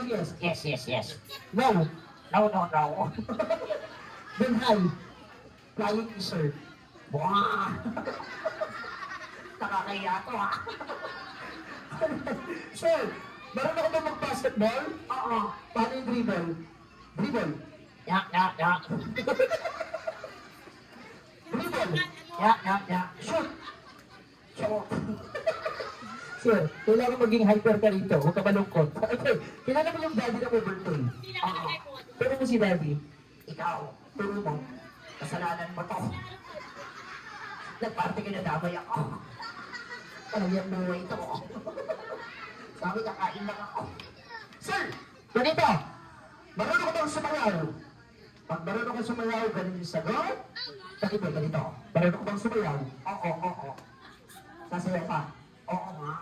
yes. Yes, yes, yes. No. No, no, no. Then hi. Flying t-shirt. Wow! Nakakaya to ha. Sir, marunong ka ba mag-basketball? Oo. Paano yung dribble? Dribble. Yak, yak, yak. Dribble. Yak, yak, yak. Shoot. So, Sir, kailangan maging hyper ka rito. Huwag ka malungkot. Okay, kilala mo yung daddy na may birthday. oo. Pero mo si daddy. Ikaw, Turo mo. kasalanan mo to. Nagparte ka na damay ako. Ano yung buhay ito? Sabi niya, kain lang ako. Sir, ganito. Marunong ka bang sumayaw? Pag marunong ka sumayaw, ganun yung sagot. Ganito, ganito. Marunong ka bang sumayaw? Oo, oo, oo. Sasayaw ka. Oo nga.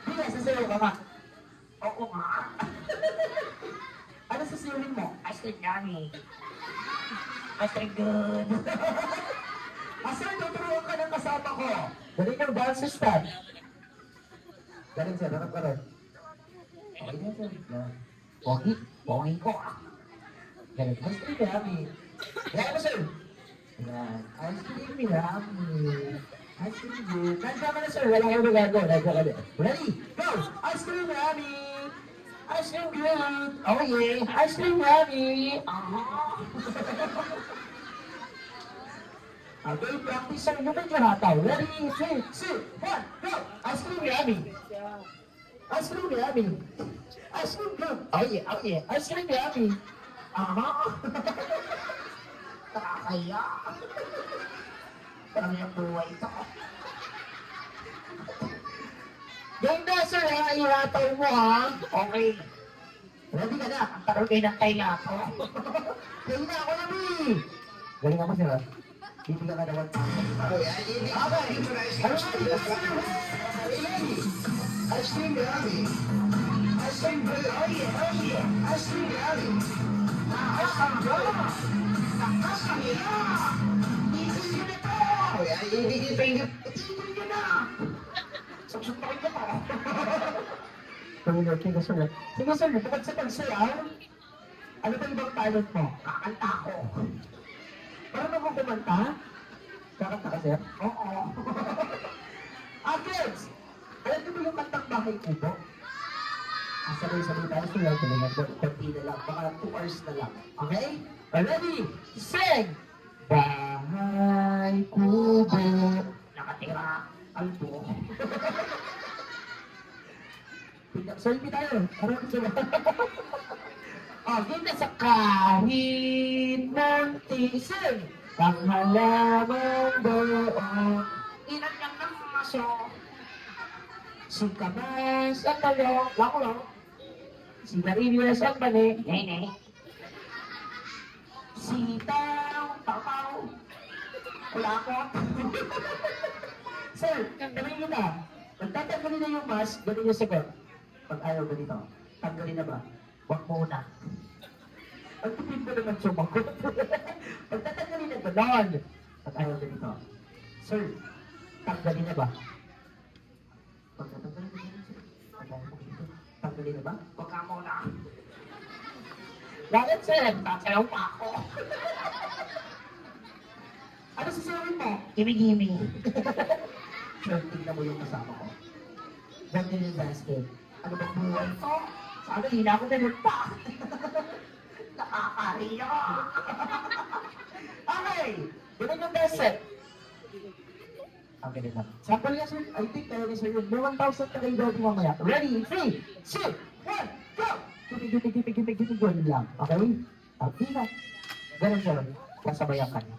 Hindi, sasayaw ka nga. Oo nga. Ano sasayawin mo? Ice cream yummy. Ice cream good. Sir, tuturuan ka ng kasama ko. Ganun yung dance style. Ganun sir, harap ka rin. Okay na sir. Yan. Pogi, pogi ko ah. Ganun. Ice cream yummy. Yan mo sir. Yan. Ice cream yummy. Ice cream good. Nandiyan ka na sir. Wala kang magagawa. Nandiyan ka na. Ready? Go! Ice cream yummy. Ice cream good. Oh yeah. Ice cream yummy. Okay, practice sir. Yung medyo nataw. Ready? 3, 2, 1, go! Ice cream yummy. Ice cream yummy. Ice cream good. Oh yeah, oh yeah. Ice cream yummy. Nakakaya. Parang yung buhay ito. Ganda sir, ha? Ihataw mo ha. Okay. Ready ka na? Ang karoon kayo ng tayo ako. Kaya na ako na, Bi. Galing ako sir, ha? Bibigyan ka na 1,000. Okay. Ano Ice cream yummy. Ice cream good. Oh yeah, oh yeah. Ice cream yummy. Ibigin na to. Ibigin na. Susuntukin ko pa. Sige sir. Sige sir, bukod sa pagsayaw, ano ba ibang talent mo? Kakanta ako. Paano mo kumanta? Kakanta ka sir? Oo. Kids! Alam niyo ba yung kantang Bahay Kubo? Sabay-sabay tayo sila. Kunti na lang. Baka 2 hours na lang. Okay? Ready? Sing! Bahay Kubo. Nakatira. Albo. Selfie tayo. Harap sila. Ganda sa kahit ng tisig. Ang halamang doon. Ilan lang ng maso. Si Kamas ang talo. Lako lang. Si Marinas ang bani. Nene. Si Tao. Tao. Kulakot. Sir, tanongin nyo na. Pagtatanggalin na yung mask, ganun yung sagot. Pag ayaw ganito, tanggalin na ba? Huwag muna. Ang tipid mo naman sumagot. Pagtatanggalin na ganon. Pag ayaw ganito. Sir, tanggalin na ba? Pagtatanggalin na ganito, sir. Pag ayaw ganito, tanggalin na ba? Huwag ka muna. Bakit, sir? Tasayaw pa ako. Ano sasawin mo? Gimi-gimi. Sir, tignan mo yung kasama ko. Ganyan yung basket. Ano bang buhay Ito. Sabi, hindi na ako pinunta. Nakakariya. Okay! Ganun yung basket. Okay, ganun lang. Sample niya, sir. I think tayo ni sir yun. May 1,000 na kayo daw mamaya. Ready? 3, 2, 1, go! Tipig, ganun lang. Okay? Okay na. Ganun, sir. Kasabayan ka niya.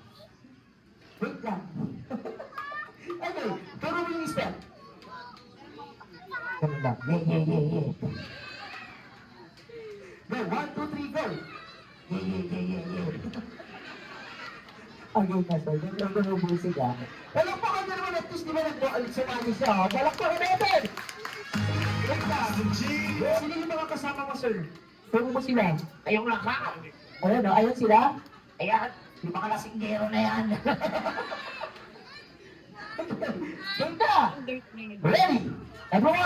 Wait lang. Okay, turo mo yung step. Ganun lang. Yeah. Go, 1, 2, 3, go. Yeah. Okay na, sir. Ganun lang bumubusig, ha. Palakpakan na naman at least, di ba sumali siya, ha? Palakpakan natin! Wait lang. Sino yung mga kasama mo, sir? Turo mo sila. Ayong lakad. Ayun, ayun sila. Ayan. Yung mga lasinggero na yan. Ganda! Ready! Everyone,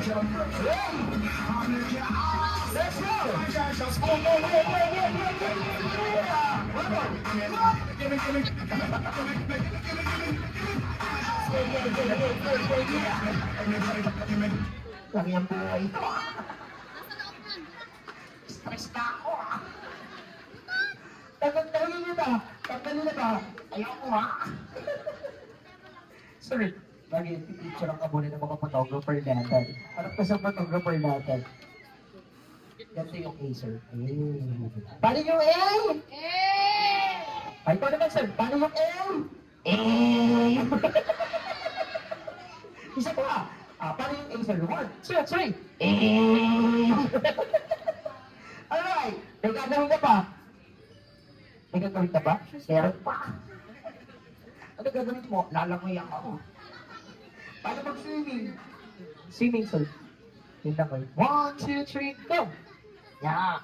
Let's go! Lang yung buhay ito. Stress na ako. Tanggalin nyo na. Tanggalin na ba? Ayoko ha. Sir, lagi picture ang kabunin ng mga photographer natin. Harap ka sa photographer natin. Ganito yung A, sir. Paano yung A? Ay, ito naman, sir. Paano yung A? Isa pa. Paano yung A, sir? 1, 2, 3. Alright. May gagawin ka pa. May gagawin ka ba? Meron pa. Ano gagawin mo? Lalangoy ako. Paano mag-swimming? Swimming, sir. Yun lang kayo. 1, 2, 3, go! Ya.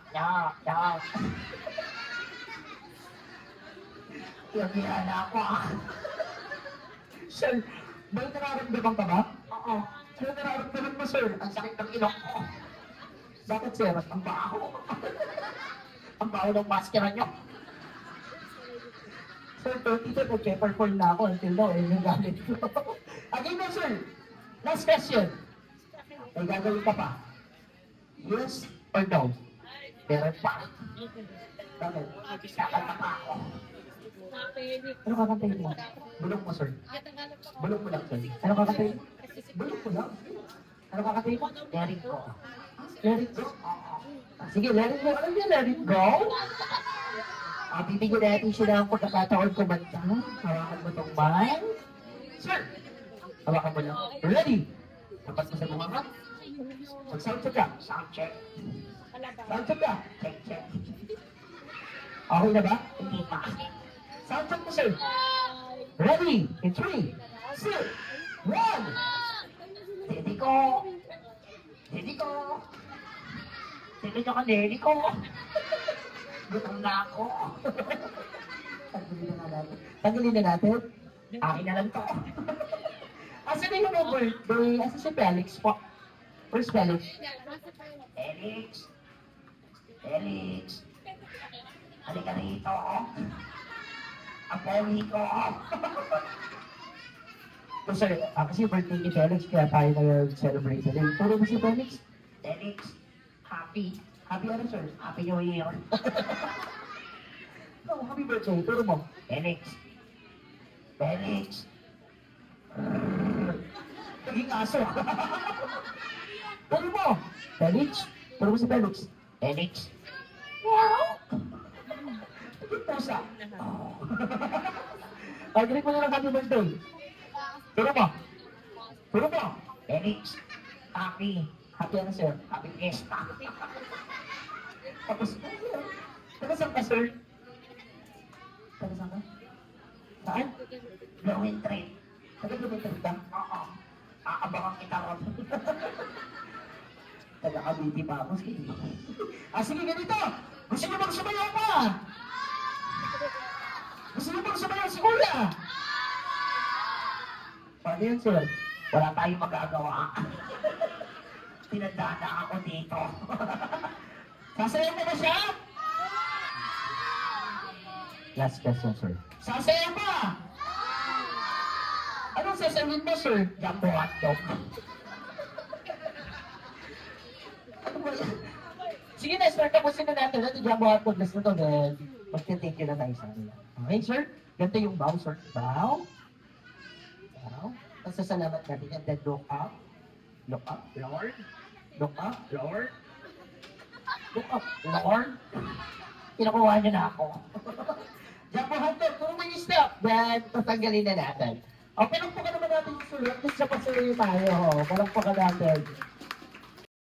Kaya na ako. Sir, may nararamdaman ka ba? Oo. Ano nararamdaman mo, sir? Ang sakit ng ilong ko. Bakit, sir? Ang baho. Ang baho ng maskera nyo. Sir, 32, nag-peppercorn na ako until now, yung gamit ko. Again mo, sir. Last question. May gagawin ka pa? Yes or no? Meron pa. Bakit? Kakanta pa ako. Ano kakantayin mo? Bulong mo, sir. Bulong mo lang, sir. Ano kakantayin? Bulong mo lang. Ano kakantayin mo? Let it go. Let it go? Sige, let it go. Ano yun, let it go? Bibigyan natin siya ng pagkakataon kumanta. Hawakan mo tong mic. Sir! Hawakan mo lang. Ready? Tapat mo sa bumanga. Mag-sound check ka. Sound check. Sound check ka. Check, check. Okay na ba? Hindi pa. Sound check mo, sir. Ready? In 3, 2, 1. Didi ko. Didi ko. Didi ko ka, didi ko. Gutom na ako. Tanggalin na natin. Akin na lang to. Asa na yung birthday? Asa si Felix po? Where's Felix? Felix? Felix? Halika rito. Ang pogi ko. So sir, kasi birthday ni Felix, kaya tayo nag-celebrate today. Puro mo si Felix? Felix, happy. Happy ano, sir? Happy New Year. Oh, happy birthday. Turo mo. Felix. Felix. Naging aso. Turo mo. Felix. Turo mo si Felix. Felix. Wow. Naging pusa. Oh. Ay, galing mo na lang happy birthday. Turo mo. Turo mo. Felix. Happy. Happy ano, sir? Happy fiesta. Tapos, taga saan ka, sir? Taga saan ka? Saan? Blowing train. Taga blowing train ka? Oo. Aabangan kita ron. Taga Cavite pa ako. Sige, ganito. Gusto niyo bang sumayaw pa? Gusto niyo bang sumayaw si Kuya? Paano yan, sir? Wala tayong magagawa. Tinandaan na ako dito. Sasaya mo ba siya? Last question, sir. Sasaya ba? Anong sasabihin mo, sir? Jumbo hotdog. Ano ba yan? Sige na, sir. Tapusin na natin. Ito, jumbo hotdog. Let's na to, then mag-thank you na tayo sa kanila. Okay, sir? Ganito yung bow, sir. Bow. Bow. Pasasalamat natin. And then look up. Look up, Lord. Look up, Lord. Look up, Lord. Kinukuha niyo na ako. Diyan po, hotdog. Kung may step, then tatanggalin na natin. O, pinagpakan naman natin yung sulat. At least sa pasuloy tayo. Palagpakan natin.